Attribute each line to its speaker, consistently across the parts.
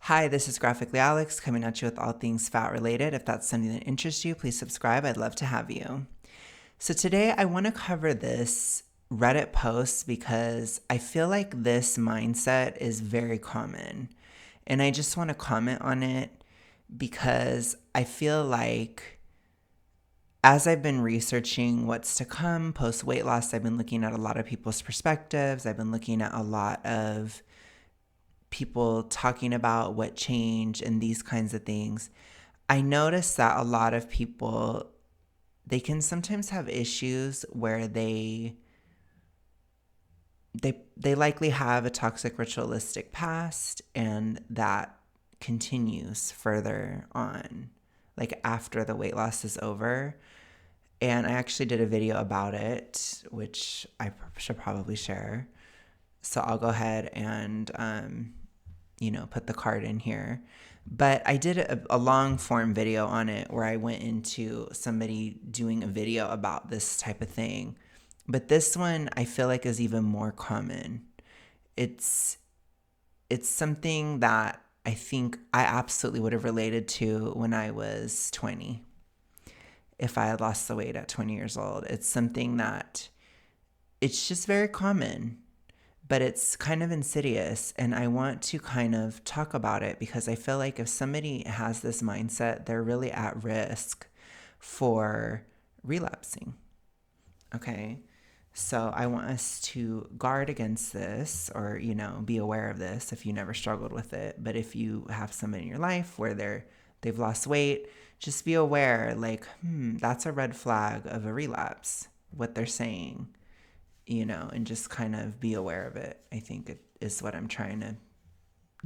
Speaker 1: Hi, this is Graphically Alex coming at you with all things fat related. If that's something that interests you, please subscribe. I'd love to have you. So today I want to cover this Reddit post because I feel like this mindset is very common. And I just want to comment on it because I feel like as I've been researching what's to come post weight loss, I've been looking at a lot of people's perspectives. I've been looking at a lot of people talking about what changed and these kinds of things. I noticed that a lot of people, they can sometimes have issues where they likely have a toxic ritualistic past, and that continues further on, like after the weight loss is over. And I actually did a video about it, which I should probably share. So I'll go ahead and put the card in here. But I did a long form video on it where I went into somebody doing a video about this type of thing. But this one I feel like is even more common. It's something that I think I absolutely would have related to when I was 20. If I had lost the weight at 20 years old, it's something that it's just very common. But it's kind of insidious, and I want to kind of talk about it because I feel like if somebody has this mindset, they're really at risk for relapsing. Okay? So I want us to guard against this, or, be aware of this if you never struggled with it. But if you have somebody in your life where they've lost weight, just be aware, like, that's a red flag of a relapse, what they're saying. And just kind of be aware of it. I think it is what I'm trying to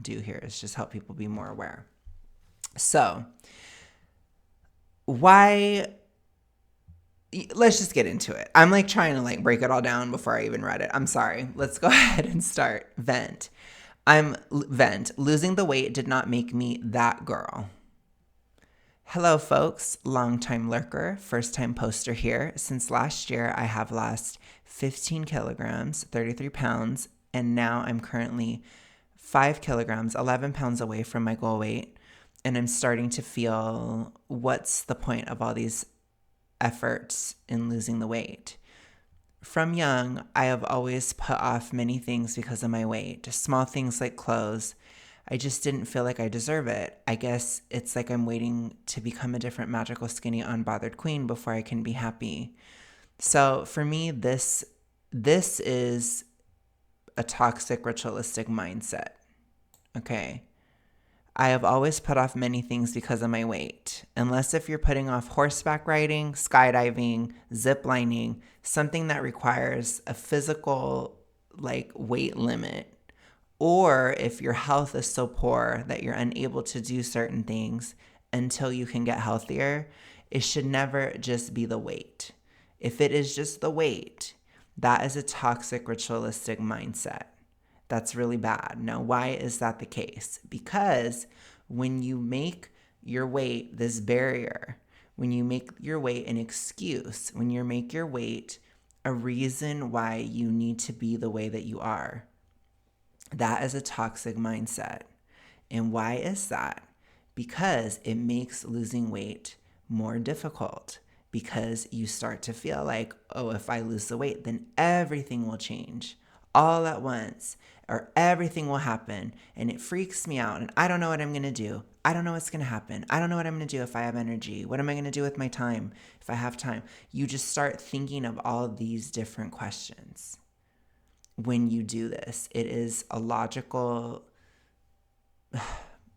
Speaker 1: do here, is just help people be more aware. So, let's just get into it. I'm trying to break it all down before I even read it. I'm sorry. Let's go ahead and start. Vent. Losing the weight did not make me that girl. Hello, folks. Long-time lurker, first-time poster here. Since last year, I have lost 15 kilograms, 33 pounds, and now I'm currently 5 kilograms, 11 pounds away from my goal weight, and I'm starting to feel, what's the point of all these efforts in losing the weight? From young, I have always put off many things because of my weight, small things like clothes. I just didn't feel like I deserve it. I guess it's like I'm waiting to become a different magical, skinny, unbothered queen before I can be happy. So for me, this is a toxic, ritualistic mindset. Okay. I have always put off many things because of my weight. Unless if you're putting off horseback riding, skydiving, zip lining, something that requires a physical weight limit. Or if your health is so poor that you're unable to do certain things until you can get healthier, it should never just be the weight. If it is just the weight, that is a toxic, ritualistic mindset. That's really bad. Now, why is that the case? Because when you make your weight this barrier, when you make your weight an excuse, when you make your weight a reason why you need to be the way that you are, that is a toxic mindset. And why is that? Because it makes losing weight more difficult. Because you start to feel like, oh, if I lose the weight, then everything will change all at once, or everything will happen. And it freaks me out. And I don't know what I'm going to do. I don't know what's going to happen. I don't know what I'm going to do if I have energy. What am I going to do with my time if I have time? You just start thinking of all these different questions. When you do this, it is a logical,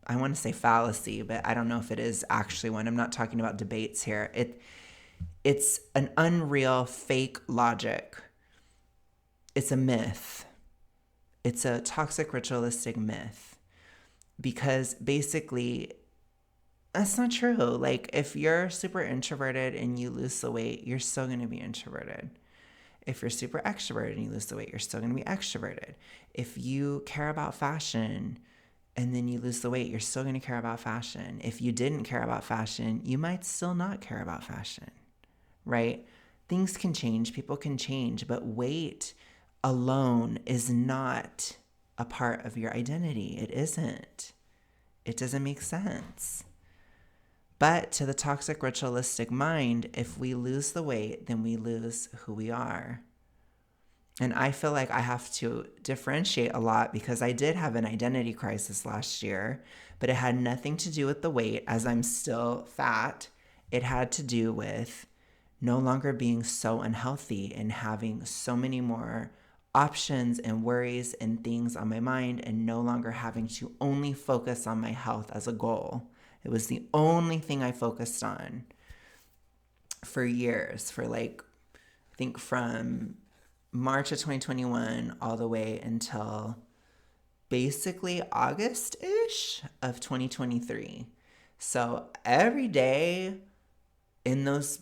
Speaker 1: I want to say fallacy, but I don't know if it is actually one. I'm not talking about debates here. It's an unreal, fake logic. It's a myth. It's a toxic, ritualistic myth. Because basically, that's not true. If you're super introverted and you lose the weight, you're still going to be introverted. If you're super extroverted and you lose the weight, you're still going to be extroverted. If you care about fashion and then you lose the weight, you're still going to care about fashion. If you didn't care about fashion, you might still not care about fashion, right? Things can change, people can change, but weight alone is not a part of your identity. It isn't. It doesn't make sense. But to the toxic ritualistic mind, if we lose the weight, then we lose who we are. And I feel like I have to differentiate a lot because I did have an identity crisis last year, but it had nothing to do with the weight, as I'm still fat. It had to do with no longer being so unhealthy and having so many more options and worries and things on my mind, and no longer having to only focus on my health as a goal. It was the only thing I focused on for years, for like, I think from March of 2021 all the way until basically August-ish of 2023. So every day in those,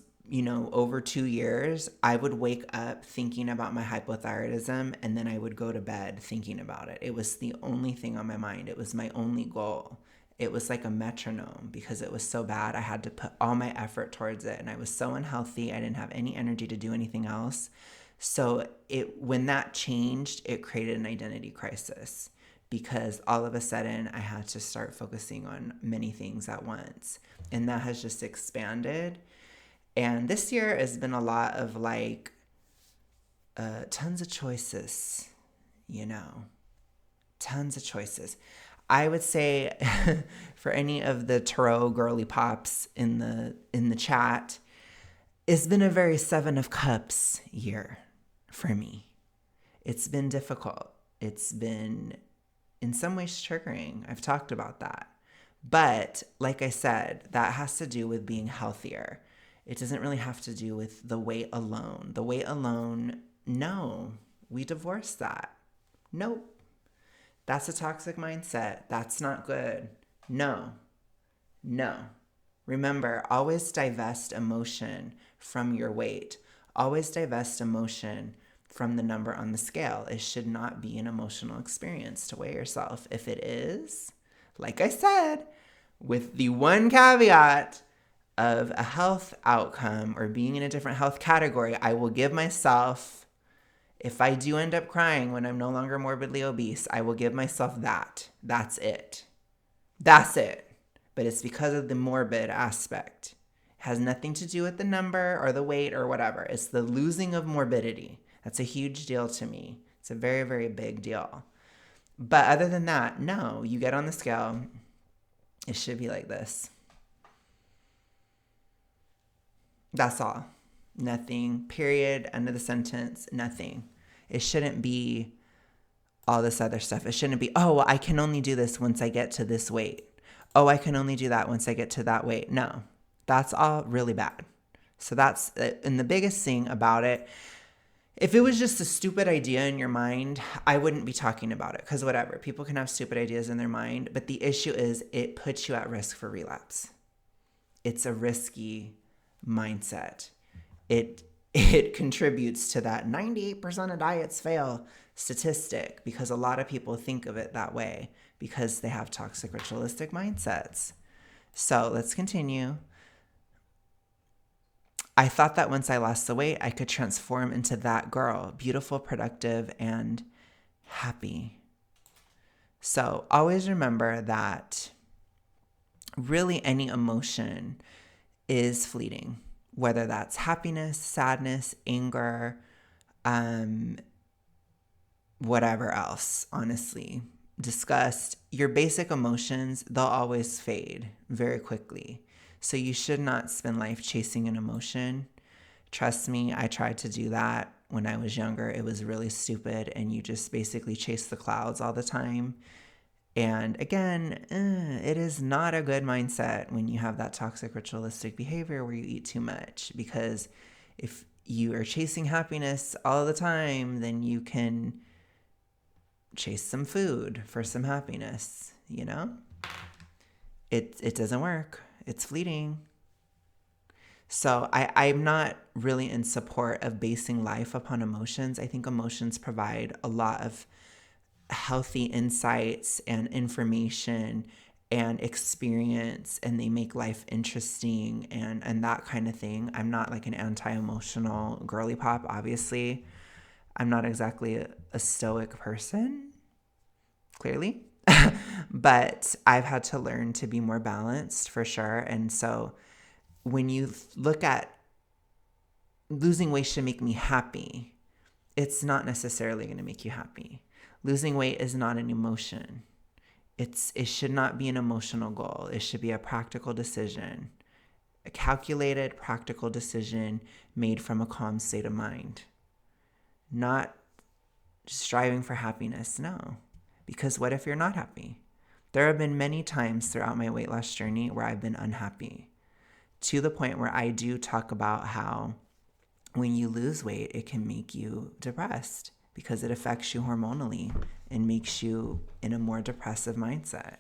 Speaker 1: over 2 years, I would wake up thinking about my hypothyroidism, and then I would go to bed thinking about it. It was the only thing on my mind. It was my only goal. It was like a metronome because it was so bad. I had to put all my effort towards it, and I was so unhealthy. I didn't have any energy to do anything else. So when that changed, it created an identity crisis because all of a sudden I had to start focusing on many things at once. And that has just expanded. And this year has been a lot of like tons of choices, tons of choices. I would say for any of the tarot girly pops in the chat, it's been a very Seven of Cups year for me. It's been difficult. It's been in some ways triggering. I've talked about that. But like I said, that has to do with being healthier. It doesn't really have to do with the weight alone. The weight alone, no, we divorce that. Nope. That's a toxic mindset. That's not good. No. Remember, always divest emotion from your weight. Always divest emotion from the number on the scale. It should not be an emotional experience to weigh yourself. If it is, like I said, with the one caveat of a health outcome or being in a different health category, I will give myself, if I do end up crying when I'm no longer morbidly obese, I will give myself that. That's it. But it's because of the morbid aspect. It has nothing to do with the number or the weight or whatever. It's the losing of morbidity. That's a huge deal to me. It's a very, very big deal. But other than that, no, you get on the scale. It should be like this. That's all. Nothing. Period. End of the sentence. Nothing. It shouldn't be all this other stuff. It shouldn't be, oh, well, I can only do this once I get to this weight. Oh, I can only do that once I get to that weight. No, that's all really bad. So that's, and the biggest thing about it, if it was just a stupid idea in your mind, I wouldn't be talking about it because whatever, people can have stupid ideas in their mind. But the issue is it puts you at risk for relapse. It's a risky mindset. It contributes to that 98% of diets fail statistic because a lot of people think of it that way because they have toxic ritualistic mindsets. So let's continue. I thought that once I lost the weight, I could transform into that girl, beautiful, productive, and happy. So always remember that really any emotion is fleeting, whether that's happiness, sadness, anger, whatever else, honestly, disgust. Your basic emotions, they'll always fade very quickly. So you should not spend life chasing an emotion. Trust me, I tried to do that when I was younger. It was really stupid, and you just basically chase the clouds all the time. And again, it is not a good mindset when you have that toxic ritualistic behavior where you eat too much, because if you are chasing happiness all the time, then you can chase some food for some happiness, It doesn't work. It's fleeting. So I'm not really in support of basing life upon emotions. I think emotions provide a lot of healthy insights and information and experience, and they make life interesting and that kind of thing. I'm not like an anti-emotional girly pop, obviously. I'm not exactly a stoic person, clearly. But I've had to learn to be more balanced for sure. And so when you look at losing weight should make me happy, it's not necessarily going to make you happy. Losing weight is not an emotion. It should not be an emotional goal. It should be a practical decision, a calculated, practical decision made from a calm state of mind. Not striving for happiness, no. Because what if you're not happy? There have been many times throughout my weight loss journey where I've been unhappy, to the point where I do talk about how when you lose weight, it can make you depressed because it affects you hormonally and makes you in a more depressive mindset.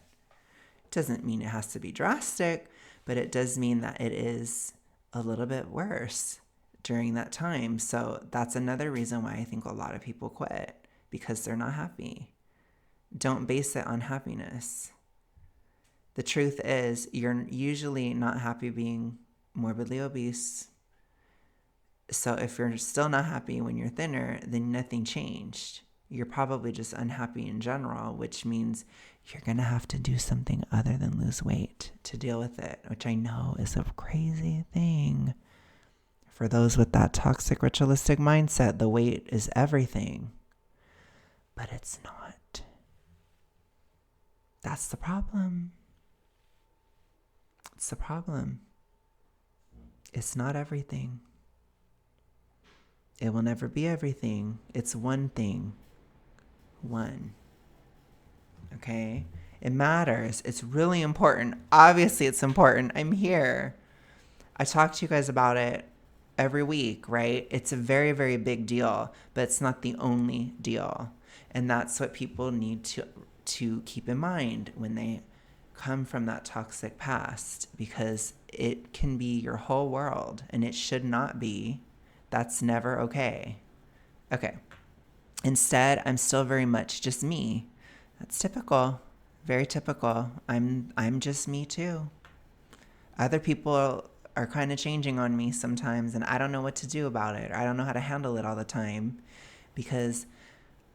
Speaker 1: It doesn't mean it has to be drastic, but it does mean that it is a little bit worse during that time. So that's another reason why I think a lot of people quit, because they're not happy. Don't base it on happiness. The truth is, you're usually not happy being morbidly obese. So if you're still not happy when you're thinner, then nothing changed. You're probably just unhappy in general, which means you're going to have to do something other than lose weight to deal with it, which I know is a crazy thing. For those with that toxic ritualistic mindset, the weight is everything. But it's not. That's the problem. It's the problem. It's not everything. It will never be everything. It's one thing. One. Okay? It matters. It's really important. Obviously, it's important. I'm here. I talk to you guys about it every week, right? It's a very, very big deal, but it's not the only deal. And that's what people need to keep in mind when they come from that toxic past, because it can be your whole world and it should not be. That's never okay. Okay. Instead, I'm still very much just me. That's typical. Very typical. I'm just me too. Other people are kind of changing on me sometimes, and I don't know what to do about it. I don't know how to handle it all the time, because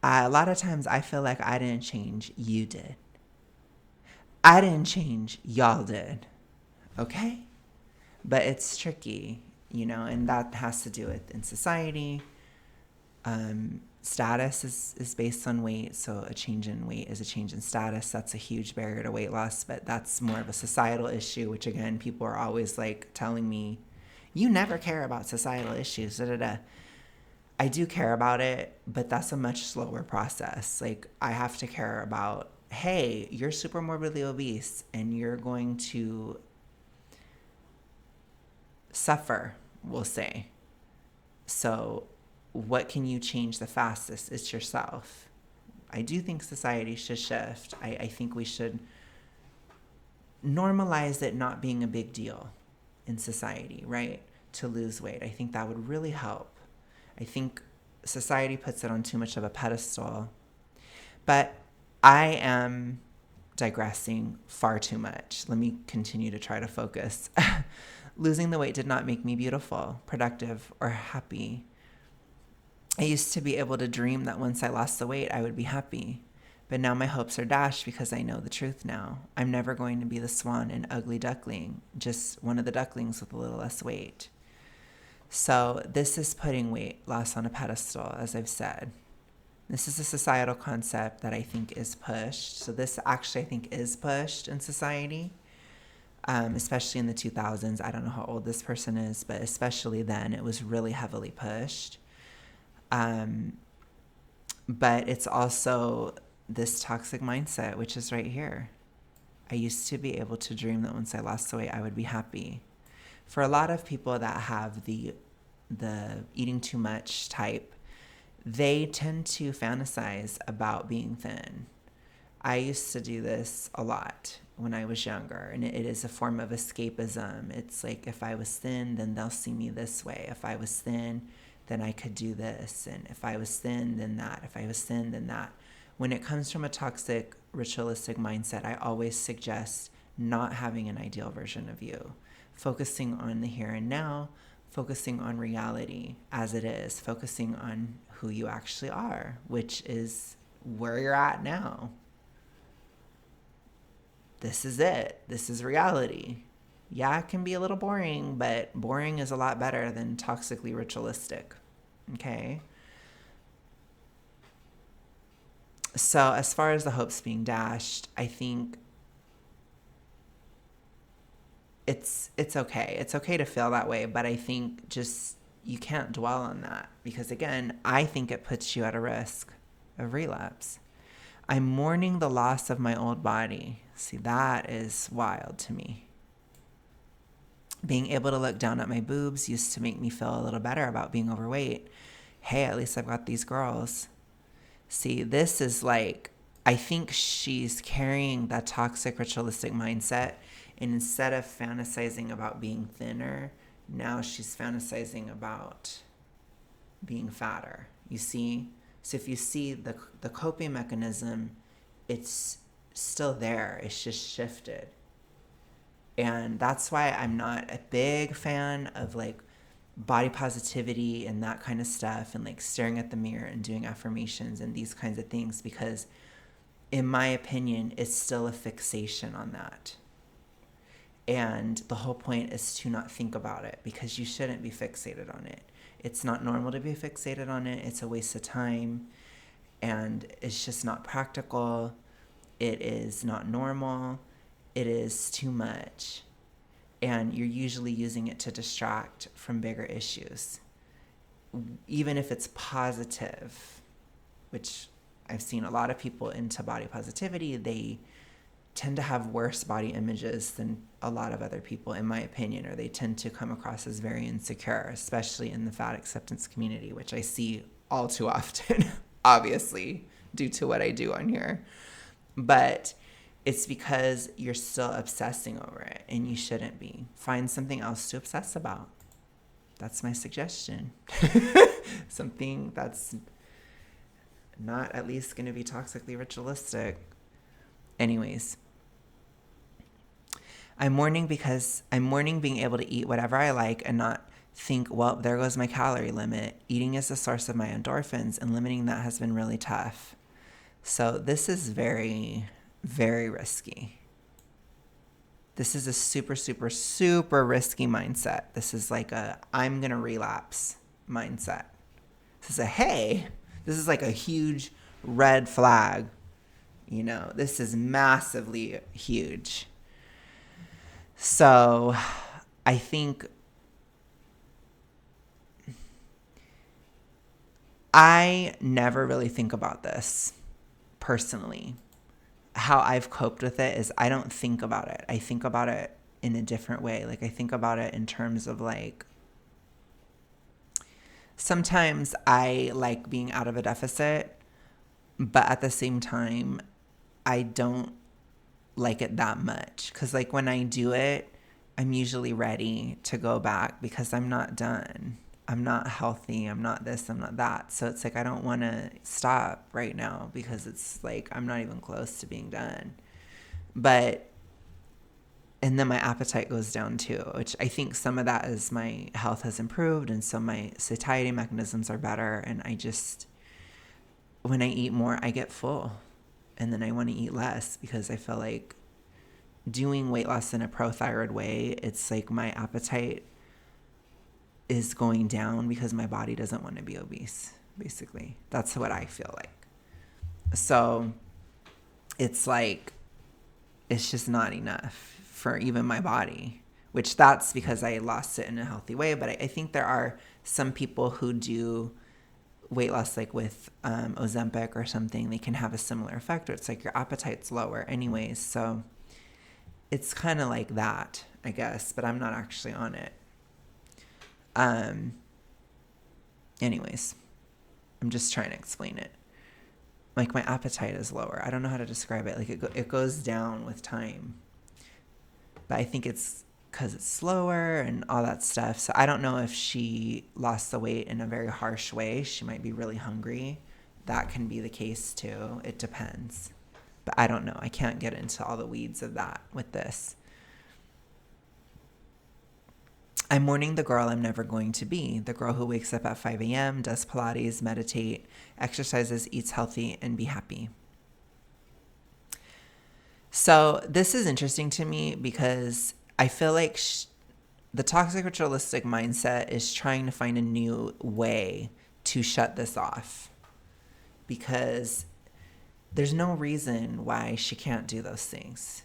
Speaker 1: a lot of times I feel like I didn't change, you did. I didn't change, y'all did. Okay? But it's tricky, and that has to do with in society. Status is based on weight, so a change in weight is a change in status. That's a huge barrier to weight loss, but that's more of a societal issue, which again, people are always like telling me, you never care about societal issues, da da da. I do care about it, but that's a much slower process. Like, I have to care about, hey, you're super morbidly obese and you're going to suffer, we'll say. So what can you change the fastest? It's yourself. I do think society should shift. I think we should normalize it not being a big deal in society, right? To lose weight. I think that would really help. I think society puts it on too much of a pedestal. But I am digressing far too much. Let me continue to try to focus. Losing the weight did not make me beautiful, productive, or happy. I used to be able to dream that once I lost the weight, I would be happy. But now my hopes are dashed because I know the truth now. I'm never going to be the swan and ugly duckling, just one of the ducklings with a little less weight. So this is putting weight loss on a pedestal, as I've said. This is a societal concept that I think is pushed. So this actually, I think, is pushed in society, especially in the 2000s. I don't know how old this person is, but especially then, it was really heavily pushed. But it's also this toxic mindset, which is right here. I used to be able to dream that once I lost the weight, I would be happy. For a lot of people that have the eating too much type, they tend to fantasize about being thin. I used to do this a lot when I was younger, and it is a form of escapism. It's like, if I was thin, then they'll see me this way. If I was thin, then I could do this. And if I was thin, then that. If I was thin, then that. When it comes from a toxic, ritualistic mindset, I always suggest not having an ideal version of you. Focusing on the here and now, focusing on reality as it is, focusing on who you actually are, which is where you're at now. this is it. This is reality. Yeah, it can be a little boring, but boring is a lot better than toxically ritualistic. Okay? So as far as the hopes being dashed, I think it's okay. It's okay to feel that way, but I think just you can't dwell on that because, again, I think it puts you at a risk of relapse. I'm mourning the loss of my old body. See, that is wild to me. Being able to look down at my boobs used to make me feel a little better about being overweight. Hey, at least I've got these girls. See, this is like, I think she's carrying that toxic ritualistic mindset, and instead of fantasizing about being thinner, now she's fantasizing about being fatter. You see? So if you see the coping mechanism, it's still there. It's just shifted. And that's why I'm not a big fan of like body positivity and that kind of stuff and like staring at the mirror and doing affirmations and these kinds of things, because in my opinion, it's still a fixation on that. And the whole point is to not think about it, because you shouldn't be fixated on it. It's not normal to be fixated on it. It's a waste of time, and it's just not practical. It is not normal. It is too much. And you're usually using it to distract from bigger issues. Even if it's positive, which I've seen a lot of people into body positivity, they tend to have worse body images than a lot of other people, in my opinion, or they tend to come across as very insecure, especially in the fat acceptance community, which I see all too often, obviously, due to what I do on here. But it's because you're still obsessing over it, and you shouldn't be. Find something else to obsess about. That's my suggestion. Something that's not at least going to be toxically ritualistic. Anyways, I'm mourning being able to eat whatever I like and not think, well, there goes my calorie limit. Eating is the source of my endorphins, and limiting that has been really tough. So this is very, very risky. This is a super, super, super risky mindset. This is like I'm going to relapse mindset. This is like a huge red flag. You know, this is massively huge. So I think I never really think about this personally. How I've coped with it is I don't think about it. I think about it in a different way. Like I think about it in terms of like, sometimes I like being out of a deficit, but at the same time, I don't like it that much. Because like when I do it, I'm usually ready to go back because I'm not done. I'm not healthy. I'm not this. I'm not that. So it's like I don't want to stop right now because it's like I'm not even close to being done. And then my appetite goes down too, which I think some of that is my health has improved and so my satiety mechanisms are better. And I just, when I eat more, I get full. And then I want to eat less because I feel like doing weight loss in a pro-thyroid way, it's like my appetite is going down because my body doesn't want to be obese, basically. That's what I feel like. So it's like, it's just not enough for even my body, which that's because I lost it in a healthy way. But I think there are some people who do weight loss like with Ozempic or something. They can have a similar effect where it's like your appetite's lower anyways. So it's kind of like that, I guess, but I'm not actually on it. Anyways, I'm just trying to explain it. Like my appetite is lower. I don't know how to describe it. Like it goes down with time, but I think it's because it's slower and all that stuff. So I don't know if she lost the weight in a very harsh way. She might be really hungry. That can be the case too. It depends, but I don't know. I can't get into all the weeds of that with this. I'm mourning the girl I'm never going to be, the girl who wakes up at 5 a.m., does Pilates, meditate, exercises, eats healthy, and be happy. So this is interesting to me because I feel like the toxic ritualistic mindset is trying to find a new way to shut this off, because there's no reason why she can't do those things.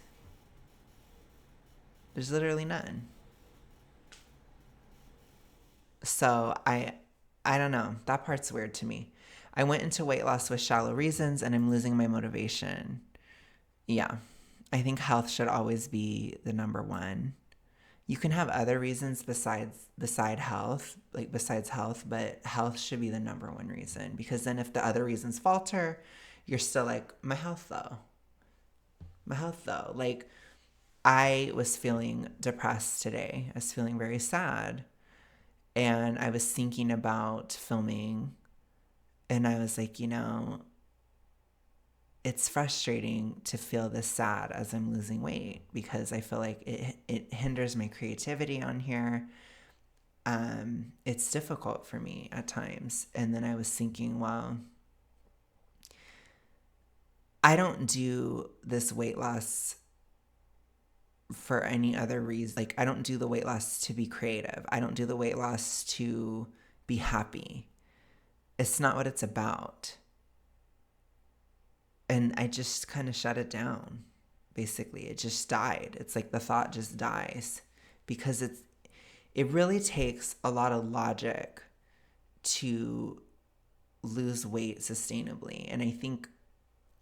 Speaker 1: There's literally none. So I don't know. That part's weird to me. I went into weight loss with shallow reasons and I'm losing my motivation. Yeah. I think health should always be the number one. You can have other reasons besides health, but health should be the number one reason, because then if the other reasons falter, you're still like, my health though. My health though. Like, I was feeling depressed today. I was feeling very sad. And I was thinking about filming, and I was like, it's frustrating to feel this sad as I'm losing weight, because I feel like it hinders my creativity on here. It's difficult for me at times. And then I was thinking, well, I don't do this weight loss for any other reason. Like, I don't do the weight loss to be creative. I don't do the weight loss to be happy. It's not what it's about. And I just kind of shut it down. Basically, it just died. It's like the thought just dies, because it really takes a lot of logic to lose weight sustainably. And I think,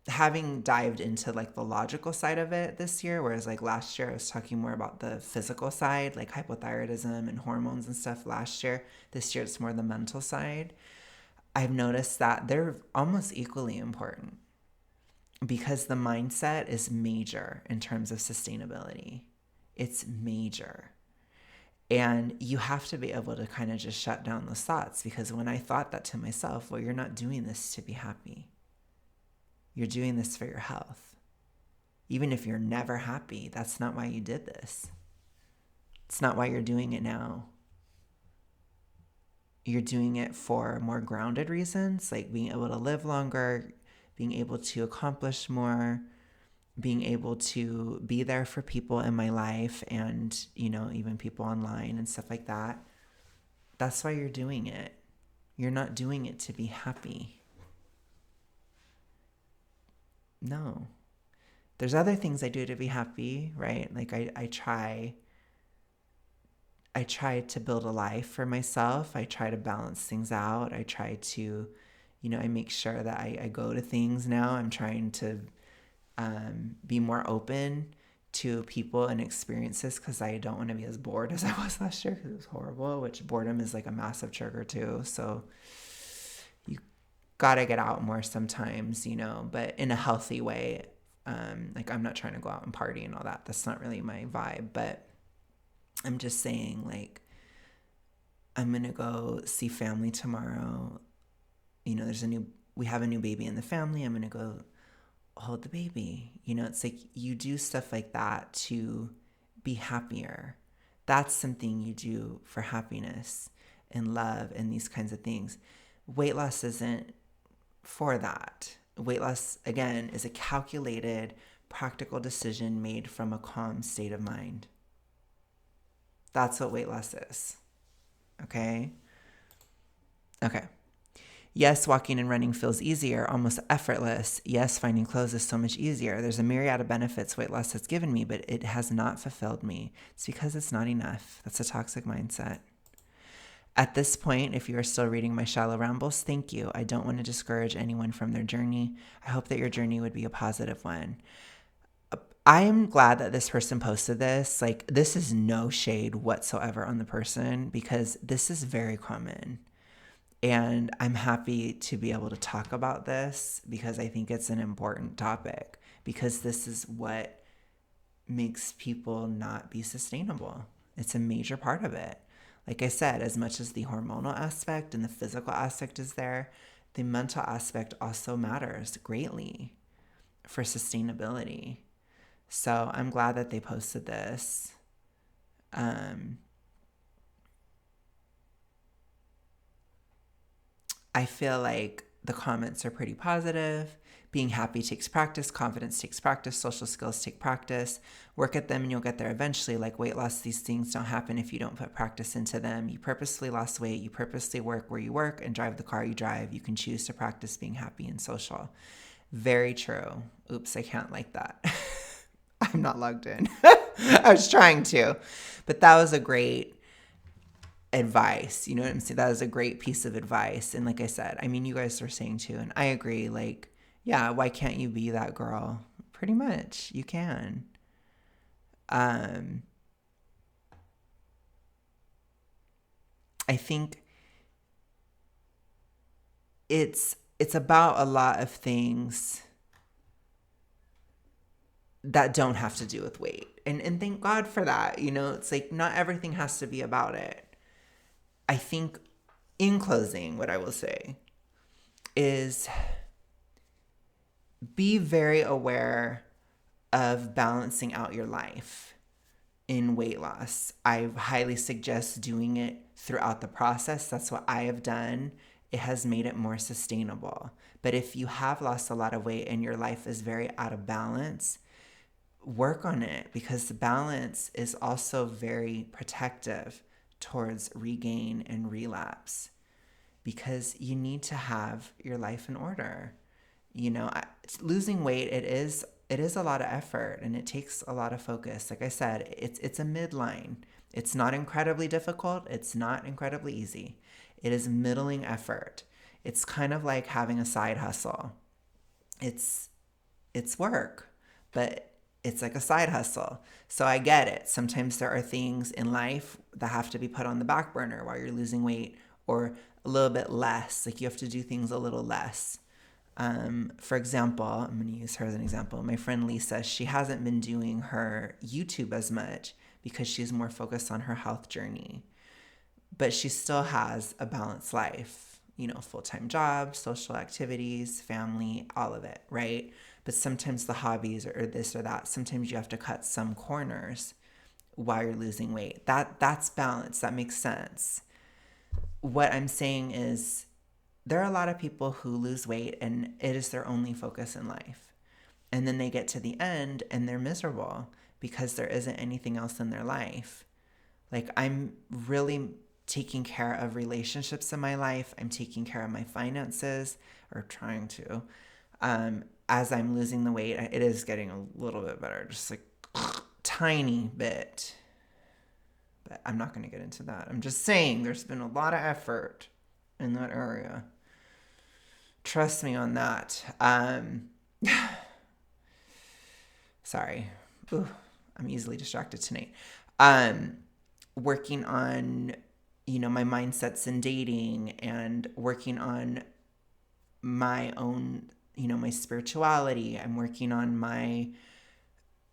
Speaker 1: having dived into like the logical side of it this year, whereas like last year I was talking more about the physical side, like hypothyroidism and hormones and stuff last year. This year it's more the mental side. I've noticed that they're almost equally important, because the mindset is major in terms of sustainability. It's major. And you have to be able to kind of just shut down those thoughts, because when I thought that to myself, well, you're not doing this to be happy. You're doing this for your health. Even if you're never happy, that's not why you did this. It's not why you're doing it now. You're doing it for more grounded reasons, like being able to live longer, being able to accomplish more, being able to be there for people in my life and, even people online and stuff like that. That's why you're doing it. You're not doing it to be happy. No. There's other things I do to be happy, right? Like I try to build a life for myself. I try to balance things out. I try to, I make sure that I go to things now. I'm trying to be more open to people and experiences, because I don't want to be as bored as I was last year, because it was horrible, which boredom is like a massive trigger too. So you gotta get out more sometimes, but in a healthy way. Like, I'm not trying to go out and party and all that. That's not really my vibe, but I'm just saying, like, I'm going to go see family tomorrow. We have a new baby in the family. I'm going to go hold the baby. It's like you do stuff like that to be happier. That's something you do for happiness and love and these kinds of things. Weight loss isn't for that. Weight loss, again, is a calculated, practical decision made from a calm state of mind. That's what weight loss is. Okay? Okay. Yes, walking and running feels easier, almost effortless. Yes, finding clothes is so much easier. There's a myriad of benefits weight loss has given me, but it has not fulfilled me. It's because it's not enough. That's a toxic mindset. At this point, if you are still reading my shallow rambles, thank you. I don't want to discourage anyone from their journey. I hope that your journey would be a positive one. I am glad that this person posted this. Like, this is no shade whatsoever on the person, because this is very common. And I'm happy to be able to talk about this, because I think it's an important topic, because this is what makes people not be sustainable. It's a major part of it. Like I said, as much as the hormonal aspect and the physical aspect is there, the mental aspect also matters greatly for sustainability. So I'm glad that they posted this. I feel like the comments are pretty positive. Being happy takes practice. Confidence takes practice. Social skills take practice. Work at them and you'll get there eventually. Like weight loss, these things don't happen if you don't put practice into them. You purposely lost weight. You purposely work where you work and drive the car you drive. You can choose to practice being happy and social. Very true. Oops, I can't like that. I'm not logged in. I was trying to. But that was a great advice. You know what I'm saying? That was a great piece of advice. And like I said, I mean, you guys were saying too, and I agree, like, yeah, why can't you be that girl? Pretty much, you can. I think it's about a lot of things that don't have to do with weight. And thank God for that. You know, it's like not everything has to be about it. I think in closing, what I will say is be very aware of balancing out your life in weight loss. I highly suggest doing it throughout the process. That's what I have done. It has made it more sustainable. But if you have lost a lot of weight and your life is very out of balance, work on it, because the balance is also very protective towards regain and relapse, because you need to have your life in order. You know, losing weight, it is a lot of effort and it takes a lot of focus. Like I said, it's a midline. It's not incredibly difficult. It's not incredibly easy. It is middling effort. It's kind of like having a side hustle. It's work, but it's like a side hustle. So I get it. Sometimes there are things in life that have to be put on the back burner while you're losing weight, or a little bit less. Like you have to do things a little less. For example, I'm going to use her as an example. My friend Lisa, she hasn't been doing her YouTube as much because she's more focused on her health journey. But she still has a balanced life, you know, full-time job, social activities, family, all of it, right? But sometimes the hobbies or this or that, sometimes you have to cut some corners while you're losing weight. That's balance. That makes sense. What I'm saying is there are a lot of people who lose weight and it is their only focus in life. And then they get to the end and they're miserable because there isn't anything else in their life. Like, I'm really taking care of relationships in my life. I'm taking care of my finances, or trying to. As I'm losing the weight, it is getting a little bit better, just like tiny bit. But I'm not going to get into that. I'm just saying there's been a lot of effort in that area. Trust me on that. Sorry. Ooh, I'm easily distracted tonight. Working on, you know, my mindsets in dating, and working on my own, you know, my spirituality. I'm working on my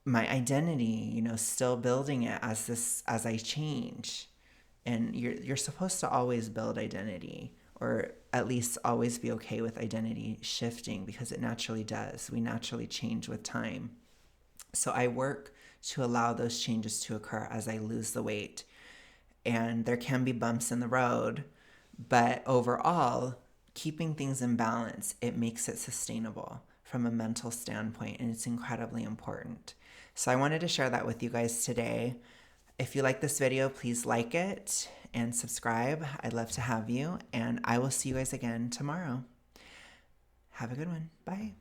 Speaker 1: identity, you know, still building it as I change. And you're supposed to always build identity, or at least always be okay with identity shifting, because it naturally does. We naturally change with time. So I work to allow those changes to occur as I lose the weight. And there can be bumps in the road, but overall, keeping things in balance, it makes it sustainable from a mental standpoint, and it's incredibly important. So I wanted to share that with you guys today. If you like this video, please like it and subscribe. I'd love to have you, and I will see you guys again tomorrow. Have a good one. Bye.